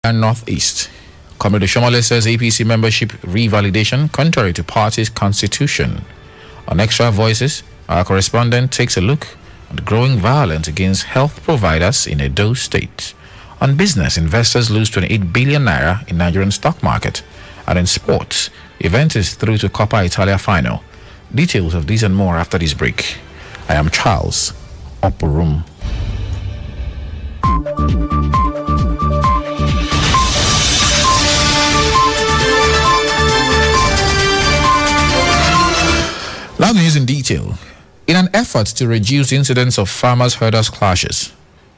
and Northeast. Comrade Shomole says APC membership revalidation contrary to party's constitution. On Extra Voices, our correspondent takes a look at the growing violence against health providers in Edo State. On business, investors lose 28 billion naira in Nigerian stock market. And in sports, event is through to Coppa Italia final. Details of these and more after this break. I am Charles Oporum. Now the news in detail. In an effort to reduce incidents of farmers-herders clashes,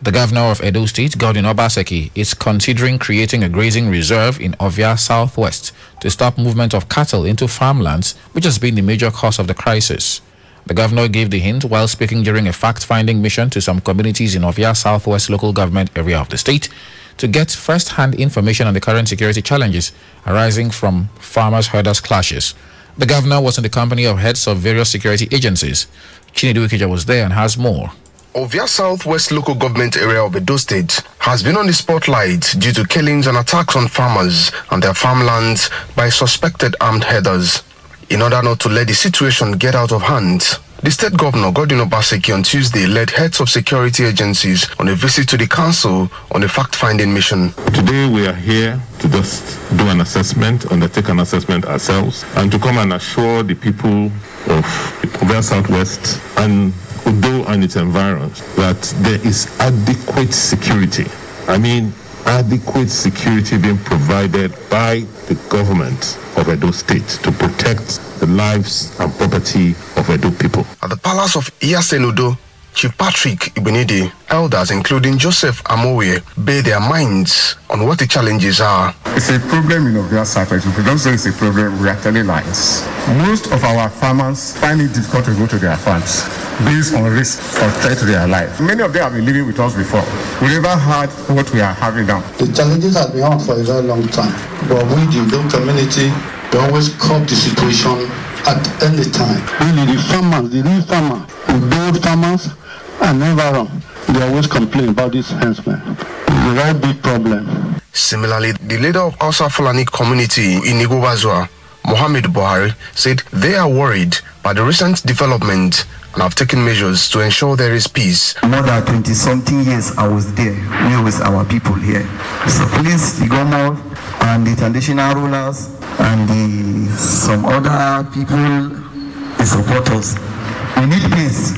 the governor of Edo State, Godwin Obaseki, is considering creating a grazing reserve in Ovia Southwest to stop movement of cattle into farmlands, which has been the major cause of the crisis. The governor gave the hint while speaking during a fact-finding mission to some communities in Ovia Southwest local government area of the state to get first-hand information on the current security challenges arising from farmers-herders clashes. The governor was in the company of heads of various security agencies. Chinedu Ikeja was there and has more. Ovia Southwest local government area of Edo State has been on the spotlight due to killings and attacks on farmers and their farmlands by suspected armed herders. In order not to let the situation get out of hand, the state governor, Godwin Obaseki, on Tuesday led heads of security agencies on a visit to the council on a fact-finding mission. Today we are here to just do an assessment, undertake an assessment ourselves, and to come and assure the people of Ovia Southwest and Udo and its environs that there is adequate security. Adequate security being provided by the government of Edo State to protect the lives and property of Edo people. At the palace of Iyasenudo, Chief Patrick Ibenide, elders including Joseph Amowe, bare their minds on what the challenges are. It's a problem in Ovia Southwest. If we don't say it's a problem, we are telling lies. Most of our farmers find it difficult to go to their farms based on risk or threat to their life. Many of them have been living with us before. We never had what we are having now. The challenges have been on for a very long time, but we, the Edo community, we always curb the situation at any time. Really, the real farmer, the old farmers, and environment, they always complain about this enhancement. It's a very big problem. Similarly, the leader of Hausa Fulani community in Igobazwa, Mohammed Buhari, said they are worried by the recent development and have taken measures to ensure there is peace. More than 20-something years I was there, we with our people here. So please, the government and the traditional rulers and some other people, the supporters, we need peace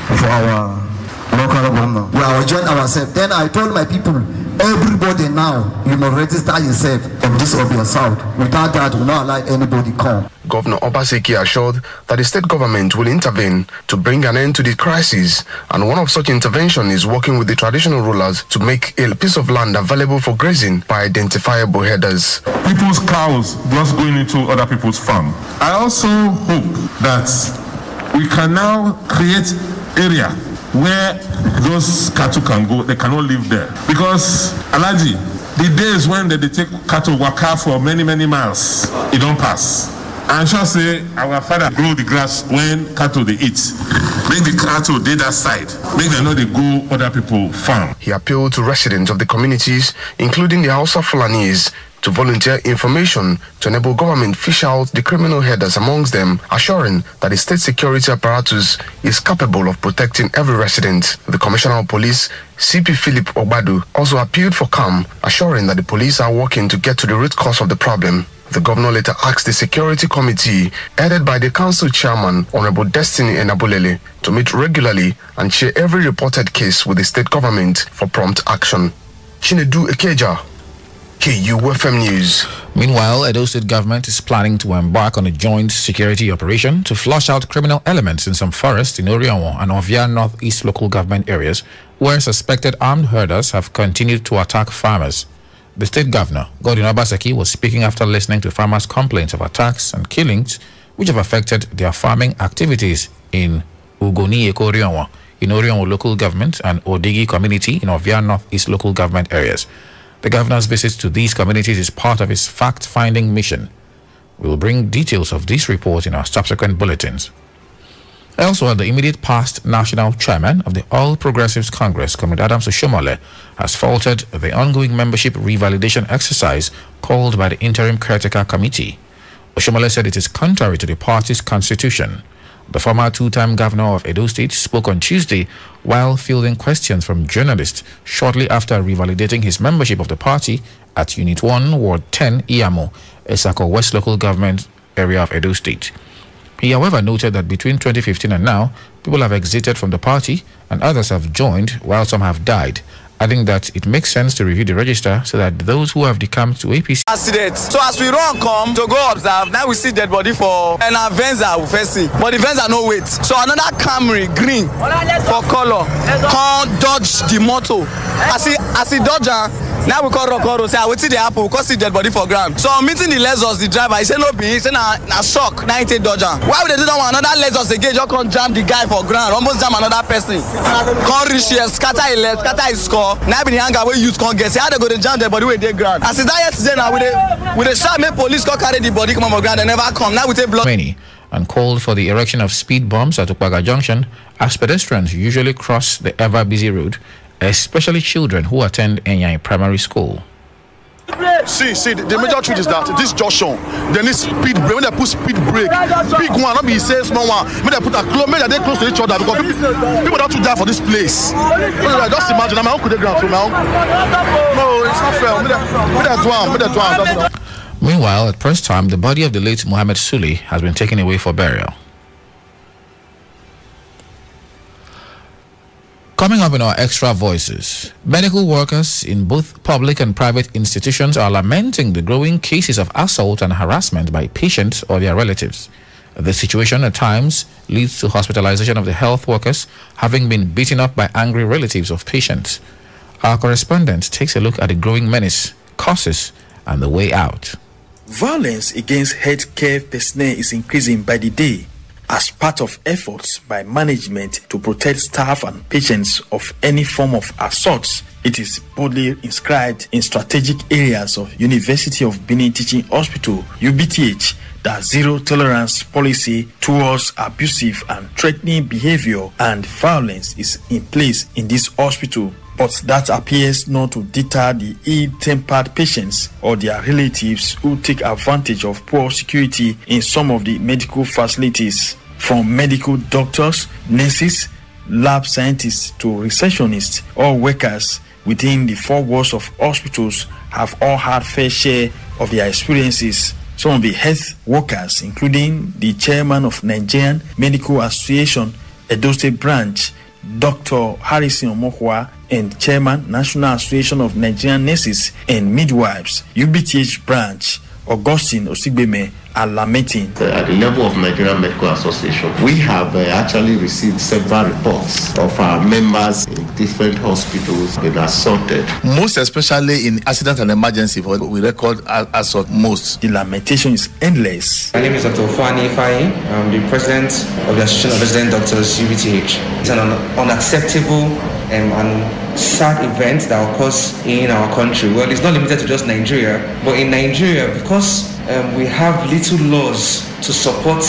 for our local government. We are join ourselves. Then I told my people, everybody now, you must register yourself from this Ovia South. Without that, we will not allow anybody come. Governor Obaseki assured that the state government will intervene to bring an end to the crisis, and one of such intervention is working with the traditional rulers to make a piece of land available for grazing by identifiable herders. People's cows just going into other people's farm. I also hope that we can now create area where those cattle can go. They cannot live there because Alaji, the days when they take cattle waka for many miles, it don't pass. And shall say our father grow the grass when cattle they eat. Make the cattle they that side. Make them know they go other people farm. He appealed to residents of the communities, including the Hausa Fulanis, to volunteer information to enable government fish out the criminal herders amongst them, assuring that the state security apparatus is capable of protecting every resident. The Commissioner of Police, CP Philip Ogbadu, also appealed for calm, assuring that the police are working to get to the root cause of the problem. The governor later asked the security committee, headed by the council chairman, Honorable Destiny Enabulele, to meet regularly and share every reported case with the state government for prompt action. Chinedu Ikeja, KUFM News. Meanwhile, Edo State government is planning to embark on a joint security operation to flush out criminal elements in some forests in Orionwo and Ovia Northeast local government areas where suspected armed herders have continued to attack farmers. The state governor, Godwin Obaseki, was speaking after listening to farmers' complaints of attacks and killings which have affected their farming activities in Ugoni Orionwo in Orionwo local government and Odigi community in Ovia Northeast local government areas. The governor's visit to these communities is part of his fact-finding mission. We will bring details of this report in our subsequent bulletins. Elsewhere, the immediate past national chairman of the All Progressives Congress, Comrade Adams Oshomole, has faulted the ongoing membership revalidation exercise called by the Interim Caretaker Committee. Oshomole said it is contrary to the party's constitution. The former two-time governor of Edo State spoke on Tuesday while fielding questions from journalists shortly after revalidating his membership of the party at Unit 1, Ward 10, Iyamo, Esako West Local Government Area of Edo State. He, however, noted that between 2015 and now, people have exited from the party and others have joined while some have died, adding that it makes sense to review the register so that those who have decamped to APC... Accident. So as we run come to go observe, now we see dead body for an Venza we first see, but the Venza no wait. So another Camry green for color can't dodge the motor. I see Dodger. Now we call Rokoro, say I wait till the apple, because see dead body for ground. So I'm meeting the Lexus, the driver, he say no be, he say na shock, 90 Dodger. Why would they do that one? Another Lexus again, just can't jam the guy for ground, almost jam another person. Can't reach here, scatter his left, scatter his score. Now be the anger where youth can't get, say how they go to jam the body where they ground. As it's that yesterday now, with the shot, make police go carry the body come on ground, they never come. Now we take blood. And called for the erection of speed bumps at Ukpaga Junction as pedestrians usually cross the ever-busy road, especially children who attend Enyai Primary School. See, the major truth is that this junction, they need speed brake. When they put speed brake, big one, not be say small one. When they put a close, maybe they close to each other because people don't to die for this place. Just imagine, my uncle they ground to my uncle. No, it's not fair. Meanwhile, at press time, the body of the late Mohammed Suli has been taken away for burial. Coming up in our extra voices, medical workers in both public and private institutions are lamenting the growing cases of assault and harassment by patients or their relatives. The situation at times leads to hospitalization of the health workers having been beaten up by angry relatives of patients. Our correspondent takes a look at the growing menace, causes, and the way out. Violence against healthcare personnel is increasing by the day as part of efforts by management to protect staff and patients of any form of assault. It is boldly inscribed in strategic areas of University of Benin Teaching Hospital, UBTH, that zero tolerance policy towards abusive and threatening behavior and violence is in place in this hospital. But that appears not to deter the ill-tempered patients or their relatives who take advantage of poor security in some of the medical facilities. From medical doctors, nurses, lab scientists to receptionists, all workers within the four walls of hospitals have all had fair share of their experiences. Some of the health workers, including the chairman of Nigerian Medical Association, Edo State Branch, Dr. Harrison Omohua, and Chairman, National Association of Nigerian Nurses and Midwives, UBTH Branch, Augustine Osigbeme, are lamenting. At the level of Nigerian Medical Association, we have actually received several reports of our members in different hospitals being assaulted. Most especially in accident and emergency, we record assault most. The lamentation is endless. My name is Dr. Fani Faye. I'm the president of the Association of Resident Doctors, UBTH. It's an unacceptable and sad event that occurs in our country. Well, it's not limited to just Nigeria, but in Nigeria, because we have little laws to support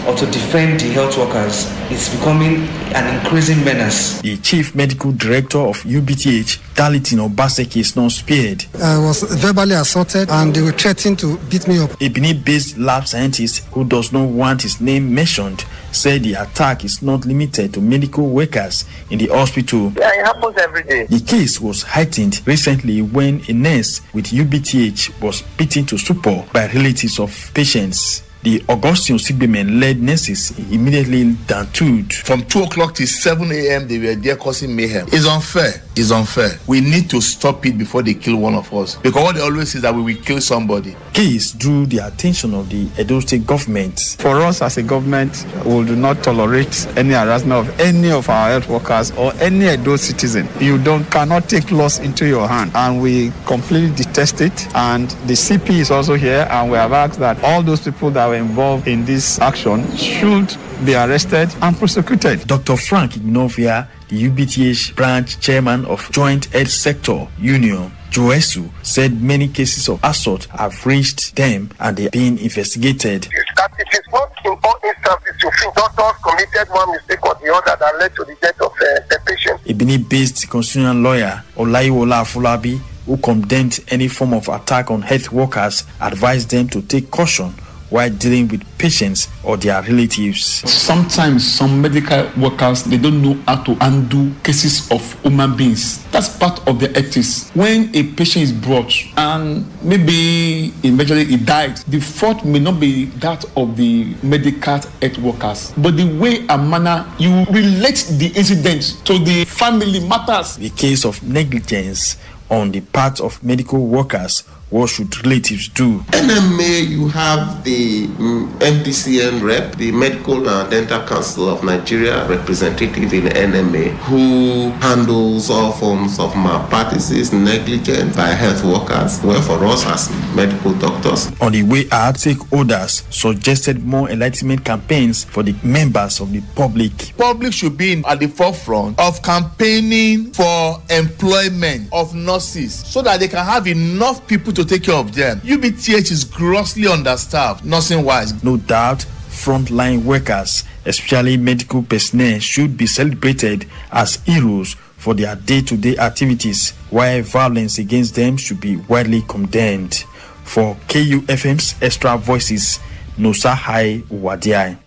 or to defend the health workers, it's becoming an increasing menace. The chief medical director of UBTH, Dalitin Obaseki, is not spared. I was verbally assaulted and they were threatening to beat me up. A Benin-based lab scientist who does not want his name mentioned said the attack is not limited to medical workers in the hospital. Yeah, it happens every day. The case was heightened recently when a nurse with UBTH was beaten to stupor by relatives of patients. The Augustine Osigbeme-led nurses immediately tattooed. From 2 o'clock till 7 a.m., they were there causing mayhem. It's unfair. It's unfair. We need to stop it before they kill one of us. Because what they always say is that we will kill somebody. Case drew the attention of the Edo State government. For us as a government, we do not tolerate any harassment of any of our health workers or any Edo citizen. You cannot take laws into your hand, and we completely detest it. And the CP is also here, and we have asked that all those people that were involved in this action should be arrested and prosecuted. Dr. Frank Ignovia, the UBTH branch chairman of Joint Health Sector Union, Joesu, said many cases of assault have reached them and they are being investigated. You that it is not in all instances you think doctors committed one mistake or the other that led to the death of the patient. A Benin-based constitutional lawyer, Olaiwola Afolabi, who condemned any form of attack on health workers, advised them to take caution while dealing with patients or their relatives. Sometimes some medical workers, they don't know how to handle cases of human beings. That's part of the ethics. When a patient is brought and maybe eventually he died, the fault may not be that of the medical health workers, but the way and manner you relate the incident to the family matters. The case of negligence on the part of medical workers, what should relatives do? NMA, you have the MDCN rep, the Medical and Dental Council of Nigeria representative in NMA, who handles all forms of malpractices, negligence by health workers. Well, for us as medical doctors. On the way out, stakeholders suggested more enlightenment campaigns for the members of the public. Public should be at the forefront of campaigning for employment of nurses so that they can have enough people to take care of them. UBTH is grossly understaffed, nursing-wise. No doubt, frontline workers, especially medical personnel, should be celebrated as heroes for their day-to-day activities, while violence against them should be widely condemned. For KUFM's Extra Voices, Nosahai Wadiai.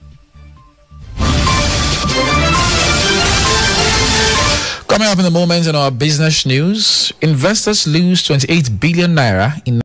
Coming up in the moment in our business news, investors lose 28 billion naira in